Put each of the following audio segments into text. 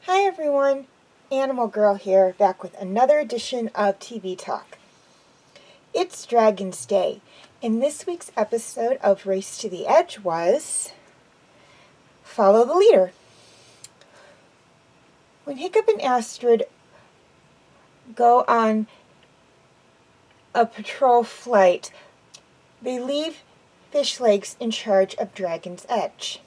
Hi everyone, Animal Girl here, back with another edition of TV Talk. It's Dragon's Day, and this week's episode of Race to the Edge was Follow the Leader. When Hiccup and Astrid go on a patrol flight, they leave Fishlegs in charge of Dragon's Edge.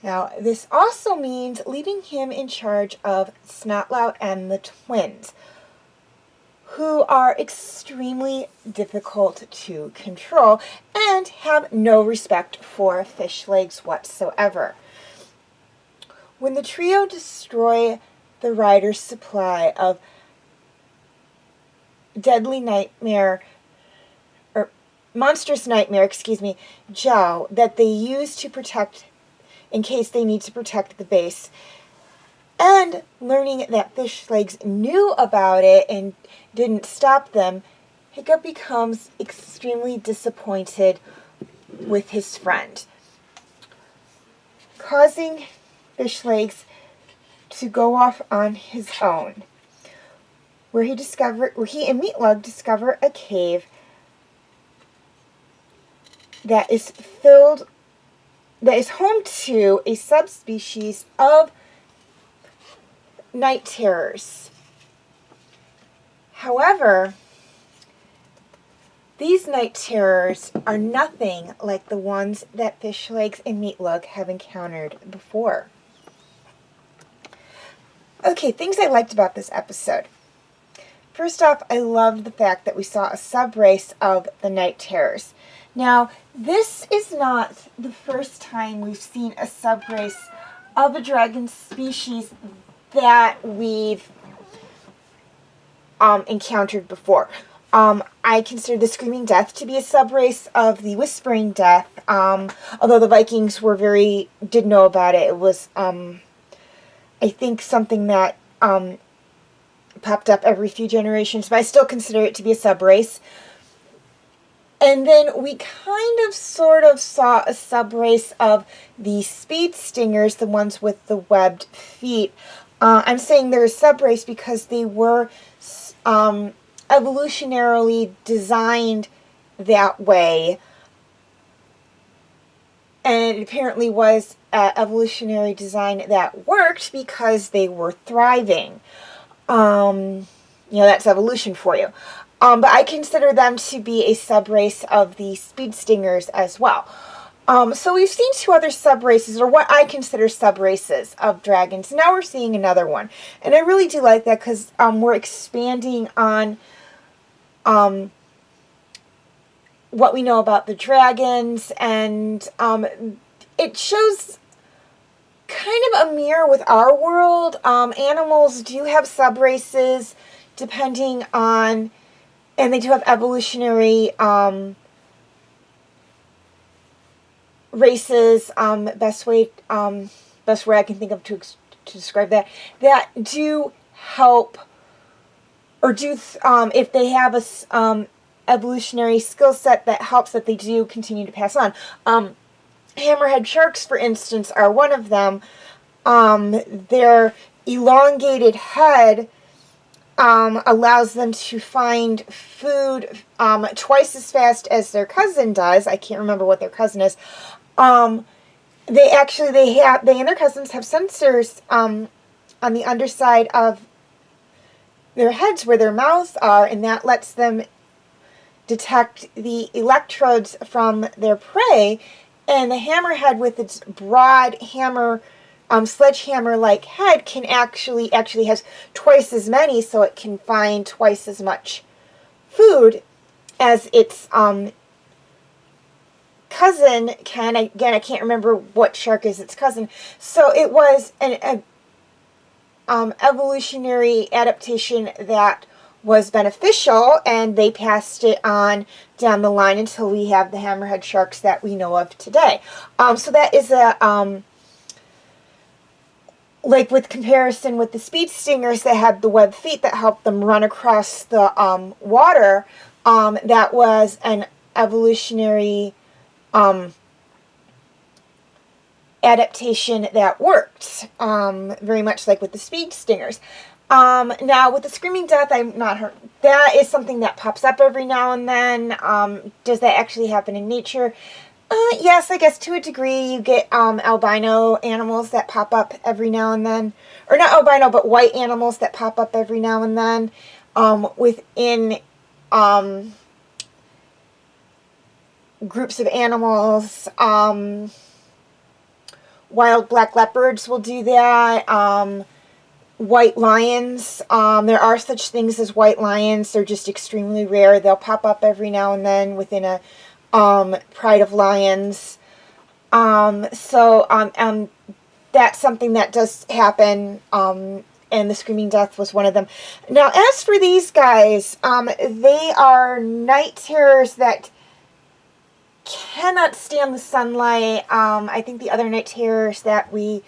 Now, this also means leaving him in charge of Snotlout and the twins, who are extremely difficult to control and have no respect for Fishlegs whatsoever. When the trio destroy the rider's supply of monstrous nightmare, gel that they use to protect in case they need to protect the base, and learning that Fishlegs knew about it and didn't stop them, Hiccup becomes extremely disappointed with his friend, causing Fishlegs to go off on his own, where he and Meatlug discover a cave that is home to a subspecies of night terrors. However, these night terrors are nothing like the ones that Fishlegs and Meatlug have encountered before. Okay, things I liked about this episode. First off, I loved the fact that we saw a sub-race of the night terrors. Now, this is not the first time we've seen a sub-race of a dragon species that we've encountered before. I consider the Screaming Death to be a sub-race of the Whispering Death, although the Vikings did know about it. It was, I think, something that popped up every few generations, but I still consider it to be a sub-race. And then we sort of saw a sub-race of the speed stingers, the ones with the webbed feet. I'm saying they're a sub-race because they were evolutionarily designed that way. And it apparently was evolutionary design that worked because they were thriving. That's evolution for you. But I consider them to be a sub-race of the speed stingers as well. So we've seen two other sub-races, or what I consider sub-races of dragons. Now we're seeing another one. And I really do like that because we're expanding on what we know about the dragons. And it shows kind of a mirror with our world. Animals do have sub-races depending on... And they do have evolutionary races. Best way I can think of to describe that do help, or do if they have a evolutionary skill set that helps, that they do continue to pass on. Hammerhead sharks, for instance, are one of them. Their elongated head allows them to find food twice as fast as their cousin does. I can't remember what their cousin is. They and their cousins have sensors on the underside of their heads where their mouths are, and that lets them detect the electrodes from their prey. And the hammerhead, with its broad sledgehammer-like head, can actually has twice as many, so it can find twice as much food as its cousin can. Again, I can't remember what shark is its cousin. So it was an evolutionary adaptation that was beneficial, and they passed it on down the line until we have the hammerhead sharks that we know of today. So that is a... like with comparison with the speed stingers that had the webbed feet that helped them run across the water, that was an evolutionary adaptation that worked, very much like with the speed stingers. Now, with the screaming death, I'm not hurt. That is something that pops up every now and then. Does that actually happen in nature? Yes, I guess to a degree. You get albino animals that pop up every now and then. Or not albino, but white animals that pop up every now and then within groups of animals. Wild black leopards will do that. White lions. There are such things as white lions. They're just extremely rare. They'll pop up every now and then within a pride of lions. So that's something that does happen. And the screaming death was one of them. Now, as for these guys, they are night terrors that cannot stand the sunlight. I think the other night terrors that we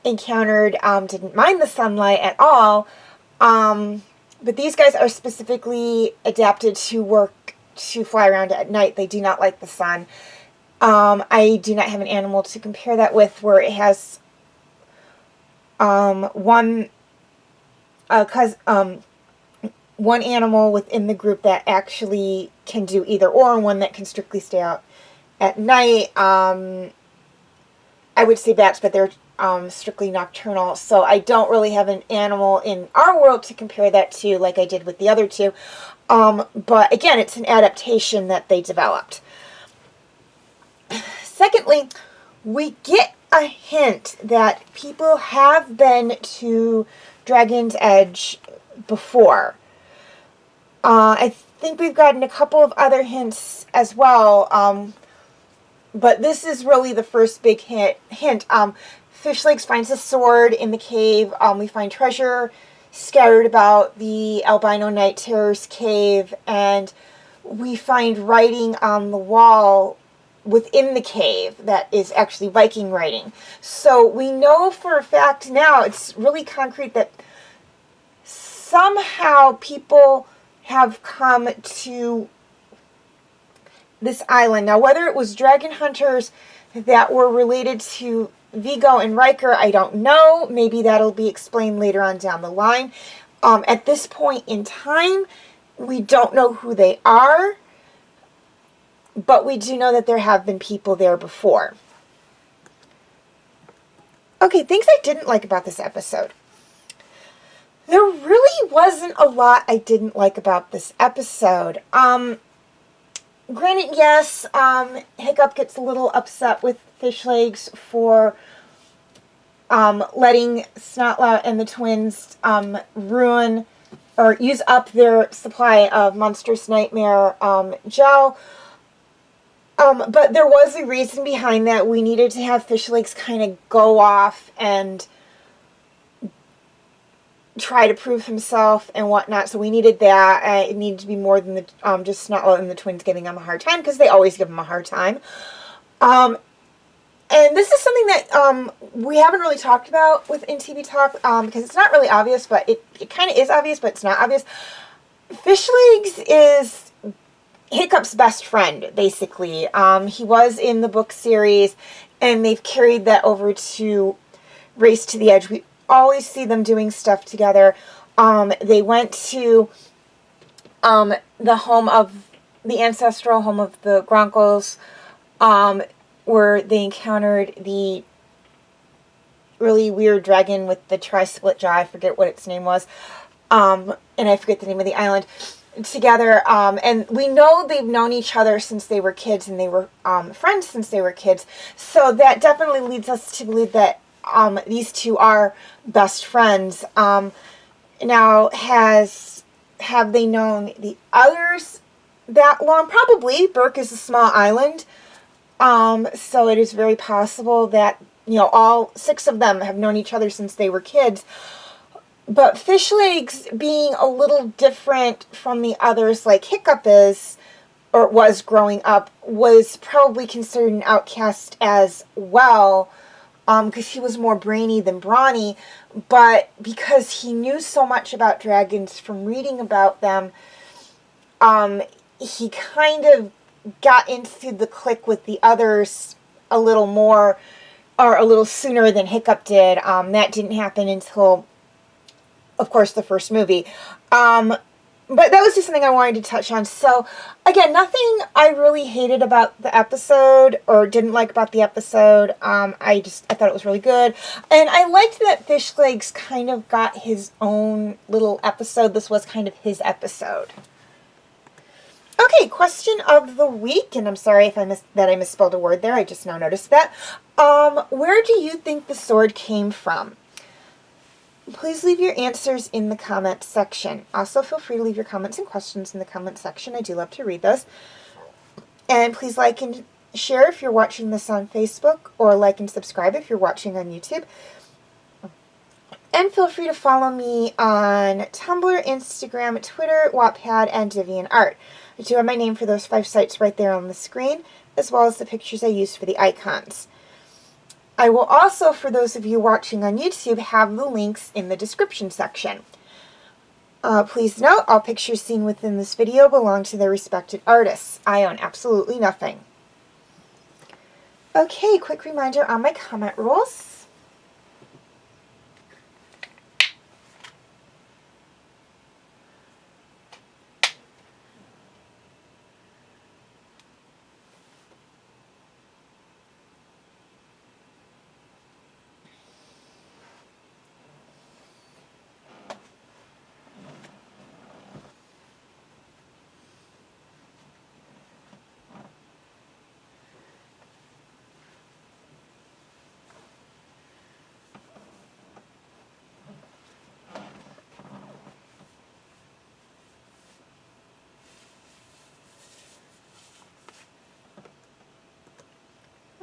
encountered didn't mind the sunlight at all. But these guys are specifically adapted to fly around at night. They do not like the sun. I do not have an animal to compare that with where it has one animal within the group that actually can do either or, and one that can strictly stay out at night. I would say bats, but they're strictly nocturnal, so I don't really have an animal in our world to compare that to like I did with the other two. But again, it's an adaptation that they developed. Secondly, we get a hint that people have been to Dragon's Edge before. I think we've gotten a couple of other hints as well, but this is really the first big hint. Fishlegs finds a sword in the cave. We find treasure scattered about the albino night terror's cave, and we find writing on the wall within the cave that is actually Viking writing. So we know for a fact now, it's really concrete, that somehow people have come to this island. Now, whether it was dragon hunters that were related to Viggo and Riker, I don't know. Maybe that'll be explained later on down the line. At this point in time, we don't know who they are, but we do know that there have been people there before. Okay, things I didn't like about this episode. There really wasn't a lot I didn't like about this episode. Granted, yes, Hiccup gets a little upset with Fishlegs for letting Snotlout and the twins ruin or use up their supply of Monstrous Nightmare gel. But there was a reason behind that. We needed to have Fishlegs kind of go off and try to prove himself and whatnot, so we needed that. It needed to be more than the just Snotlout and the twins giving him a hard time, because they always give him a hard time. And this is something that we haven't really talked about in TV Talk, because it's not really obvious, but it kind of is obvious, but it's not obvious. Fishlegs is Hiccup's best friend, basically. He was in the book series, and they've carried that over to Race to the Edge. We always see them doing stuff together. They went to the ancestral home of the Gronkles, where they encountered the really weird dragon with the tri-split jaw. I forget what its name was. And I forget the name of the island. Together, and we know they've known each other since they were kids, and they were friends since they were kids. So that definitely leads us to believe that these two are best friends. Now, have they known the others that long? Probably. Burke is a small island, so it is very possible that, you know, all 6 of them have known each other since they were kids. But Fishlegs, being a little different from the others, like Hiccup is, or was growing up, was probably considered an outcast as well, because he was more brainy than brawny. But because he knew so much about dragons from reading about them, he kind of got into the clique with the others a little more, or a little sooner than Hiccup did. That didn't happen until, of course, the first movie. But that was just something I wanted to touch on. So, again, nothing I really hated about the episode or didn't like about the episode. I thought it was really good. And I liked that Fishlegs kind of got his own little episode. This was kind of his episode. Okay, question of the week, and I'm sorry if I misspelled a word there. I just now noticed that. Where do you think the sword came from? Please leave your answers in the comment section. Also, feel free to leave your comments and questions in the comment section. I do love to read those. And please like and share if you're watching this on Facebook, or like and subscribe if you're watching on YouTube. And feel free to follow me on Tumblr, Instagram, Twitter, Wattpad, and DeviantArt. I do have my name for those 5 sites right there on the screen, as well as the pictures I use for the icons. I will also, for those of you watching on YouTube, have the links in the description section. Please note, all pictures seen within this video belong to their respected artists. I own absolutely nothing. Okay, quick reminder on my comment rules.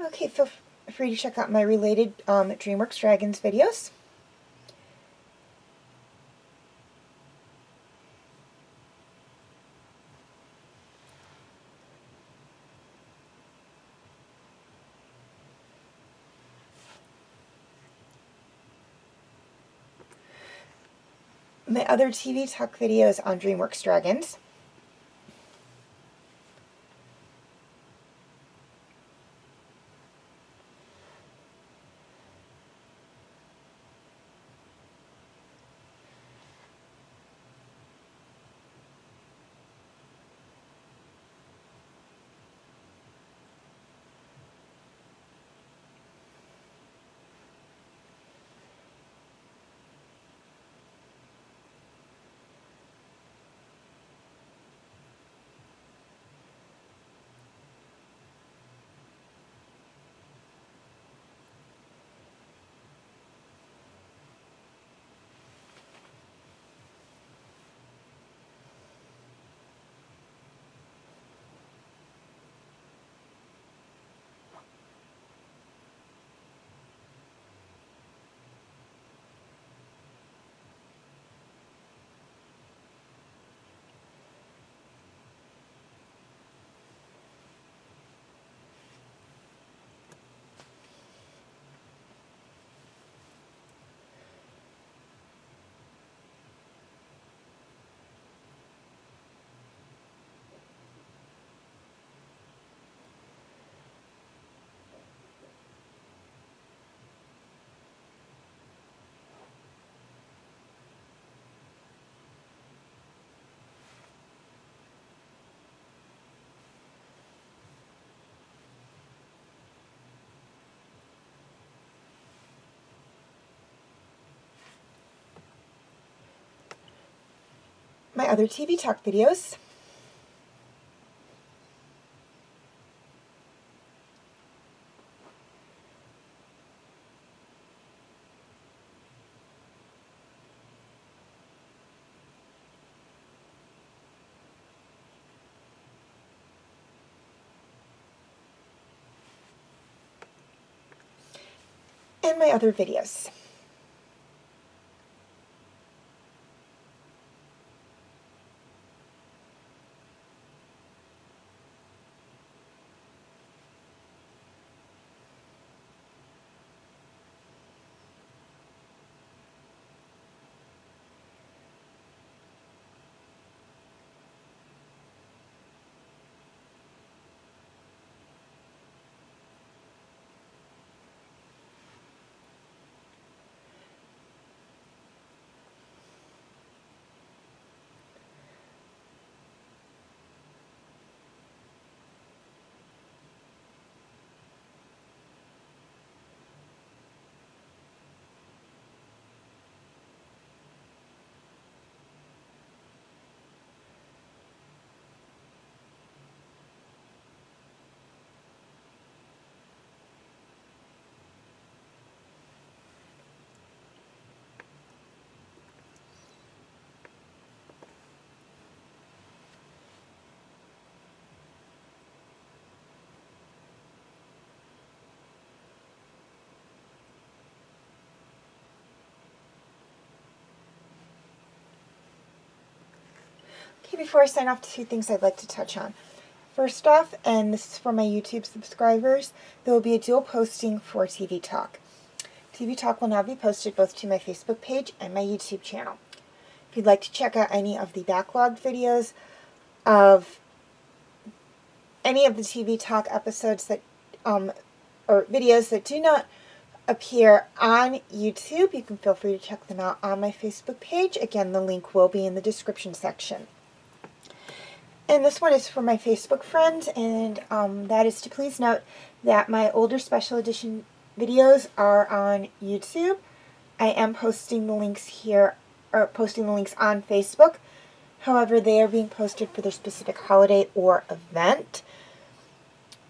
Okay, feel free to check out my related DreamWorks Dragons videos. My other TV Talk videos on DreamWorks Dragons. My other TV Talk videos. And my other videos. Okay, before I sign off, 2 things I'd like to touch on. First off, and this is for my YouTube subscribers, there will be a dual posting for TV Talk. TV Talk will now be posted both to my Facebook page and my YouTube channel. If you'd like to check out any of the backlogged videos of any of the TV Talk episodes that, or videos that do not appear on YouTube, you can feel free to check them out on my Facebook page. Again, the link will be in the description section. And this one is for my Facebook friends, and that is to please note that my older special edition videos are on YouTube. I am posting the links here, or posting the links on Facebook. However, they are being posted for their specific holiday or event.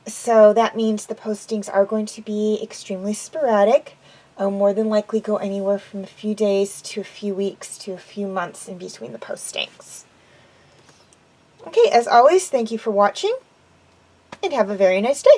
So that means the postings are going to be extremely sporadic. More than likely go anywhere from a few days to a few weeks to a few months in between the postings. Okay, as always, thank you for watching, and have a very nice day.